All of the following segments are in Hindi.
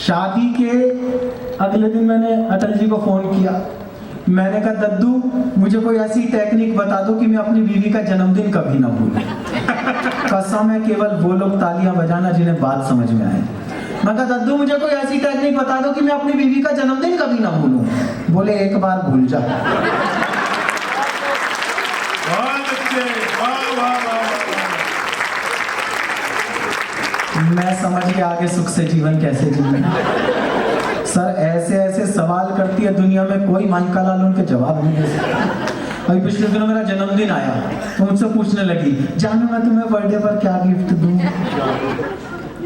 शादी के अगले दिन मैंने अटल जी को फोन किया। मैंने कहा दद्दू मुझे कोई ऐसी टेक्निक बता दो कि मैं अपनी बीवी का जन्मदिन कभी ना भूलूं। कसम है केवल वो लोग तालियां बजाना जिन्हें बात समझ में आए। मैं कहा दद्दू मुझे कोई ऐसी टेक्निक बता दो कि मैं अपनी बीवी का जन्मदिन कभी ना भूलूं। बोले एक बार भूल जा। बहुत अच्छे, वाह वाह वाह। मैं समझ गया आगे सुख से जीवन कैसे जीना। सर ऐसे ऐसे सवाल करती है दुनिया में, कोई माइका लाल उनके जवाब नहीं दे सकता। अभी पिछले दिनों मेरा जन्मदिन आया तो मुझसे पूछने लगी जानू मैं तुम्हें बर्थडे पर क्या गिफ्ट दूं।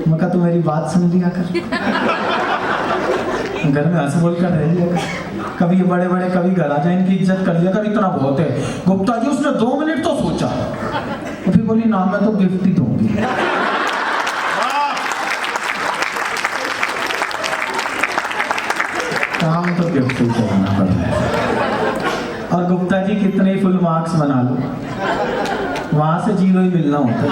मैं कहा तू मेरी बात सुन लिया कर, घर में हंस बोल कर रह लिया कर। कभी ये बड़े बड़े कभी घर आ जाए इनकी इज्जत कर लिया कर, इतना बहुत है। गुप्ता जी उसने 2 मिनट तो सोचा तो फिर बोली ना मैं तो गिफ्ट ही दूंगी। काम तो गिफ्ट ही करना पड़ता है। और गुप्ता जी कितने ही फुल मार्क्स बना लो वहां से 0 ही मिलना होता है।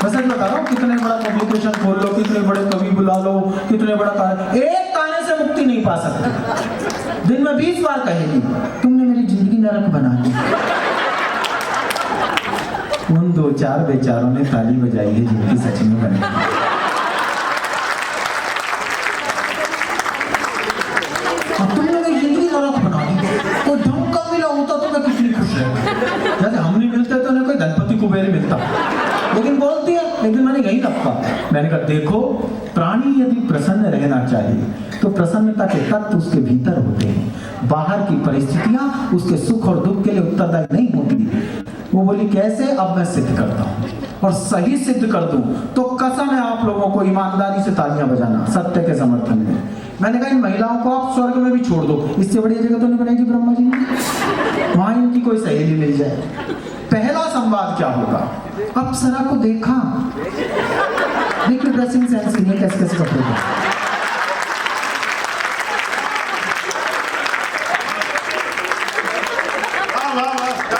बस बता रहा हूँ कितने बड़ा पब्लिकेशन खोल लो, कितने बड़े कवि बुला लो, कितने बड़ा ताने, एक ताने से मुक्ति नहीं पा सकते। दिन में 20 बार कहेगी तुमने मेरी जिंदगी नरक बना दी। उन 2-4 बेचारों ने ताली बजाई है जिनकी सच में बनी। अब तुमने मेरी जिंदगी नरक बना दी, कोई धमका मिला होता तो मैं कितनी खुश रहता। जैसे हम नहीं मिलते तो उन्हें कोई धनपति कुबेर मिलता, लेकिन बोलती है। लेकिन मैंने यही रखा, मैंने कहा देखो प्राणी यदि प्रसन्न रहना चाहिए तो प्रसन्नता के तत्व उसके भीतर होते हैं, बाहर की परिस्थितियां उसके सुख और दुख के लिए उत्तरदायी नहीं होती। वो बोली कैसे, अब मैं सिद्ध करता हूँ और सही सिद्ध कर दूं तो कसम है आप लोगों को ईमानदारी से तालियां बजाना सत्य के समर्थन में। मैंने कहा इन महिलाओं को आप स्वर्ग में भी छोड़ दो, इससे बढ़िया जगह तो नहीं बनाएगी ब्रह्मा जी ने, वहां इनकी कोई सहेली मिल जाए। पहला संवाद क्या होगा, अप्सरा को देखा, देखिए ड्रेसिंग सेंस नहीं, कैसे कैसे कपड़े का।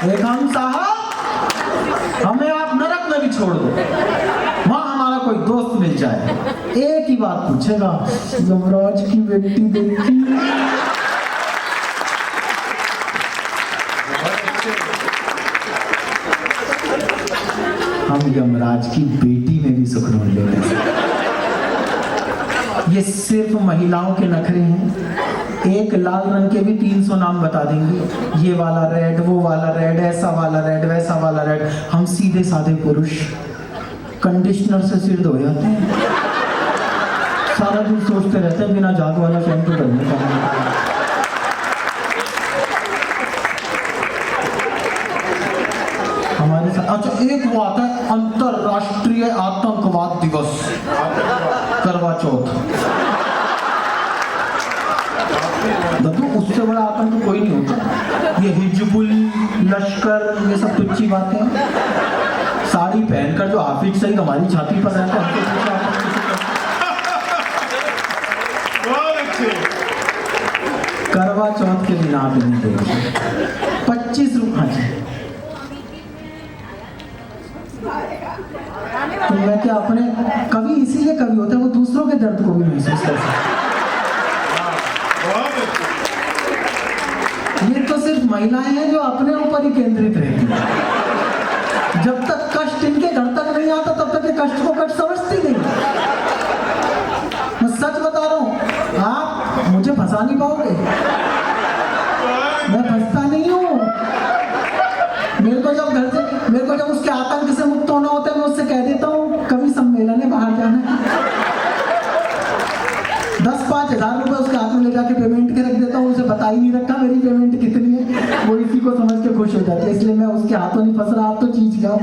एक हम साहब हमें आप नरक में भी छोड़ दो, वहां हमारा कोई दोस्त मिल जाए, एक ही बात पूछेगा यमराज की बेटी देखी। हम यमराज की बेटी में भी सुख ढूंढ लेते हैं। ये सिर्फ महिलाओं के नखरे हैं। एक लाल रंग के भी 300 नाम बता देंगे, ये वाला रेड, वो वाला रेड, ऐसा वाला रेड, वैसा वाला रेड। हम सीधे साधे पुरुष कंडीशनर से सिर धो जाते हैं, सारा दिन सोचते रहते हैं बिना जाग वाला शैम्पू करने का। हमारे साथ अच्छा एक वो आता है अंतरराष्ट्रीय आतंकवाद दिवस, करवा चौथ। देखो उससे बड़ा आतंक कोई नहीं होता। ये हिजबुल लश्कर ये सब तुच्छी बातें हैं। साड़ी पहनकर जो हाफिज सईद हमारी छाती पर रहता है, करवा चौथ के दिन आप नहीं देंगे 25 रुपये। तो मैं क्या अपने कवि इसीलिए कवि होते हैं, वो दूसरों के दर्द को भी महसूस कर सकते। ये तो सिर्फ महिलाएं हैं जो अपने ऊपर ही केंद्रित रहती हैं। जब तक कष्ट इनके घर तक नहीं आता तब तक ये कष्ट को कष्ट समझती नहीं। मैं सच बता रहा हूँ, आप मुझे फंसा नहीं पाओगे, मैं फंसता नहीं हूँ। मेरे को जब उसके आतंक से मुक्त होना होता है मैं उससे कह देता हूँ कवि सम्मेलन है, बाहर जाना है, 10-5 हज़ार रुपए उसके हाथ में ले जाके पेमेंट के रख देता हूँ। उसे बता ही नहीं रखा मेरी पेमेंट कितनी है, वो इसी को समझ के खुश हो जाती है। इसलिए मैं उसके हाथों नहीं फंस रहा, आप तो चीज जाओ।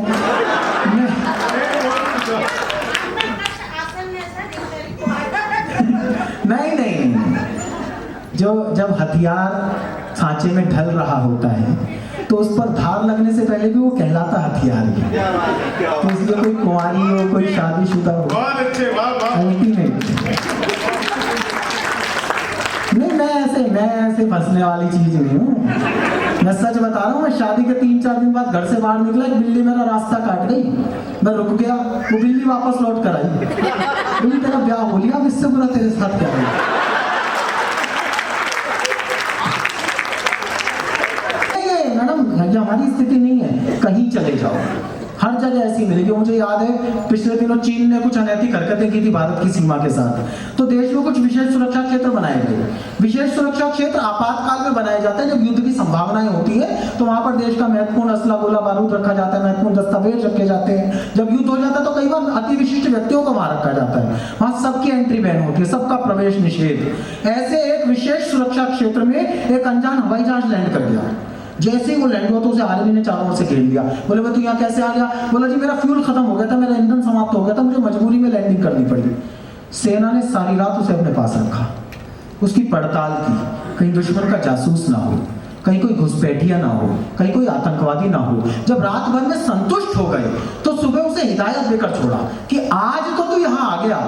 नहीं, जो जब हथियार सांचे में ढल रहा होता है तो उस पर धार लगने से पहले भी वो कहलाता हथियार ही। तो इसलिए कोई कुंवारी हो, कोई शादीशुदा हो, अल्टीमेट नहीं। मैं ऐसे फंसने वाली चीज नहीं हूँ। मैं सच बता रहा हूँ, मैं शादी के 3-4 दिन बाद घर से बाहर निकला, एक बिल्ली मेरा रास्ता काट गई। मैं रुक गया, वो बिल्ली वापस लौट कर आई। बिल्ली तेरा ब्याह हो लिया, अब इससे बुरा तेरे साथ क्या है? मैडम ये हमारी स्थिति नहीं है, कहीं चले जाओ हर जगह ऐसी मिलेगी। मुझे याद है पिछले दिनों चीन ने कुछ अनैतिक हरकतें की थी भारत की सीमा के साथ, तो देश में कुछ विशेष सुरक्षा क्षेत्र बनाए गए। विशेष सुरक्षा क्षेत्र आपातकाल में बनाए जाते हैं, जब युद्ध की संभावनाएं होती है तो वहां पर देश का महत्वपूर्ण असला गोला बारूद रखा जाता है, महत्वपूर्ण दस्तावेज रखे जाते हैं। जब युद्ध हो जाता है तो कई बार अति विशिष्ट व्यक्तियों को वहां रखा जाता है, वहां सबकी एंट्री बैन होती है, सबका प्रवेश निषेध। ऐसे एक विशेष सुरक्षा क्षेत्र में एक अनजान हवाई जहाज लैंड कर गया। जैसे ही वो लैंड हुआ तो उसे आर्मी ने चारों ओर से घेर लिया। बोले भाई तू यहाँ कैसे आ गया? बोला जी मेरा फ्यूल खत्म हो गया था, मेरा ईंधन समाप्त हो गया था, मुझे मजबूरी में लैंडिंग करनी पड़ी। सेना ने सारी रात उसे अपने पास रखा, उसकी पड़ताल की, कहीं दुश्मन का जासूस ना हो, कहीं कोई घुसपैठिया ना हो, कहीं कोई आतंकवादी ना हो। जब रात भर में संतुष्ट हो गए तो सुबह उसे हिदायत देकर छोड़ा कि आज तो तू यहाँ आ गया,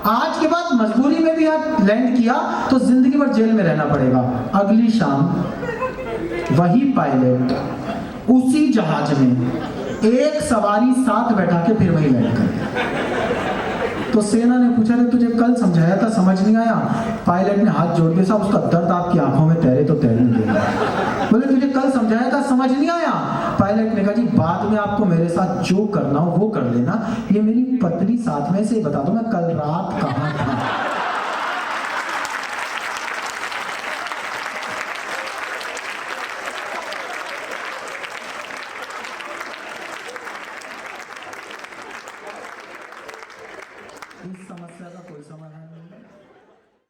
आज के बाद मजबूरी में भी यहाँ लैंड किया तो जिंदगी भर जेल में रहना पड़ेगा। अगली शाम वही पायलट उसी जहाज में एक सवारी साथ बैठा के फिर वही लैंड कर गया। तो सेना ने पूछा रे तुझे कल समझाया था, समझ नहीं आया? पायलट ने हाथ जोड़ के, साहब उसका दर्द आपकी आंखों में तैरे तो तैरने देगा। बोले तुझे कल समझाया था, समझ नहीं आया? पायलट ने कहा जी बाद में आपको मेरे साथ जो करना हो वो कर लेना, ये मेरी पत्नी साथ में से बता दो मैं कल रात कहाँ था।